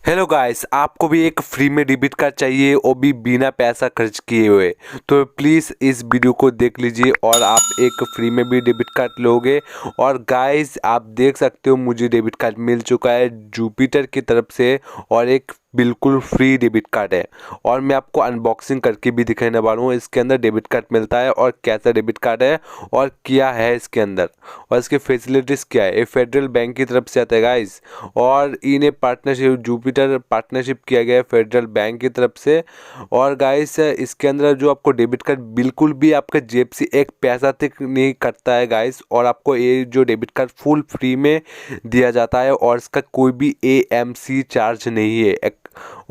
Hello guys, आपको भी एक फ्री में डेबिट कार्ड चाहिए और भी बिना पैसा खर्च किए हुए, तो प्लीज़ इस वीडियो को देख लीजिए और आप एक फ्री में भी डेबिट कार्ड लोगे। और गाइस आप देख सकते हो मुझे डेबिट कार्ड मिल चुका है जुपिटर की तरफ से और एक बिल्कुल फ्री डेबिट कार्ड है। और मैं आपको अनबॉक्सिंग करके भी दिखाने वाला हूँ इसके अंदर डेबिट कार्ड मिलता है और कैसा डेबिट कार्ड है और क्या है इसके अंदर और इसके फैसिलिटीज़ क्या है। ये फेडरल बैंक की तरफ से आता है गाइस और इन्हें पार्टनरशिप जुपिटर पार्टनरशिप किया गया है फेडरल बैंक की तरफ से। और गाइस इसके अंदर जो आपको डेबिट कार्ड बिल्कुल भी आपके जेब से एक पैसा तक नहीं कटता है गाइस, और आपको ये जो डेबिट कार्ड फुल फ्री में दिया जाता है और इसका कोई भी AMC चार्ज नहीं है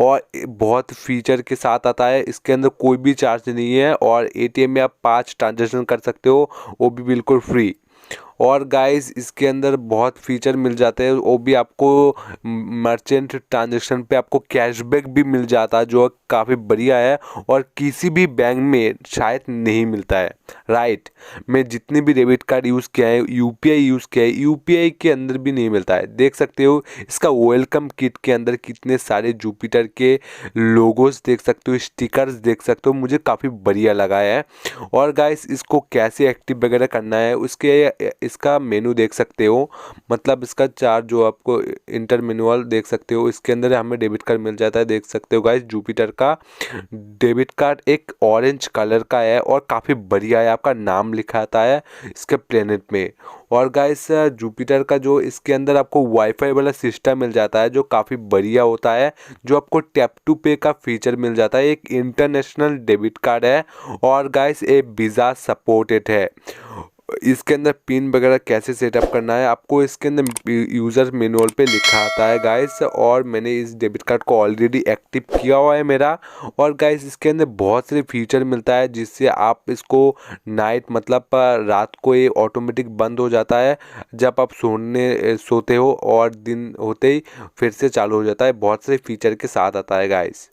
और बहुत फीचर के साथ आता है। इसके अंदर कोई भी चार्ज नहीं है और ATM में आप 5 ट्रांजेक्शन कर सकते हो, वो भी बिल्कुल फ्री। और गाइस इसके अंदर बहुत फीचर मिल जाते हैं, वो भी आपको मर्चेंट ट्रांजेक्शन पे आपको कैशबैक भी मिल जाता है जो काफ़ी बढ़िया है और किसी भी बैंक में शायद नहीं मिलता है। राइट, मैं जितने भी डेबिट कार्ड यूज़ किया है, UPI यूज़ किया है, UPI के अंदर भी नहीं मिलता है। देख सकते हो इसका वेलकम किट के अंदर कितने सारे जुपिटर के लोगोस देख सकते हो, स्टिकर्स देख सकते हो, मुझे काफ़ी बढ़िया लगा है। और गाइस इसको कैसे एक्टिव वगैरह करना है उसके इसका मेनू देख सकते हो, मतलब इसका चार्ट जो आपको इंटर मैनुअल देख सकते हो, इसके अंदर हमें डेबिट कार्ड मिल जाता है। देख सकते हो गाइस जुपिटर का डेबिट कार्ड एक ऑरेंज कलर का है और काफ़ी बढ़िया है, आपका नाम लिखा आता है इसके प्लेनेट में। और गाइस जुपिटर का जो इसके अंदर आपको वाईफाई वाला सिस्टम मिल जाता है जो काफ़ी बढ़िया होता है, जो आपको टैप टू पे का फीचर मिल जाता है। एक इंटरनेशनल डेबिट कार्ड है और गाइस ये वीज़ा सपोर्टेड है। इसके अंदर पिन वगैरह कैसे सेटअप करना है आपको इसके अंदर यूज़र मैनुअल पे लिखा आता है गाइस, और मैंने इस डेबिट कार्ड को ऑलरेडी एक्टिव किया हुआ है मेरा। और गाइस इसके अंदर बहुत सारे फीचर मिलता है जिससे आप इसको नाइट मतलब रात को ये ऑटोमेटिक बंद हो जाता है जब आप सोते हो और दिन होते ही फिर से चालू हो जाता है। बहुत सारे फीचर के साथ आता है गाइस।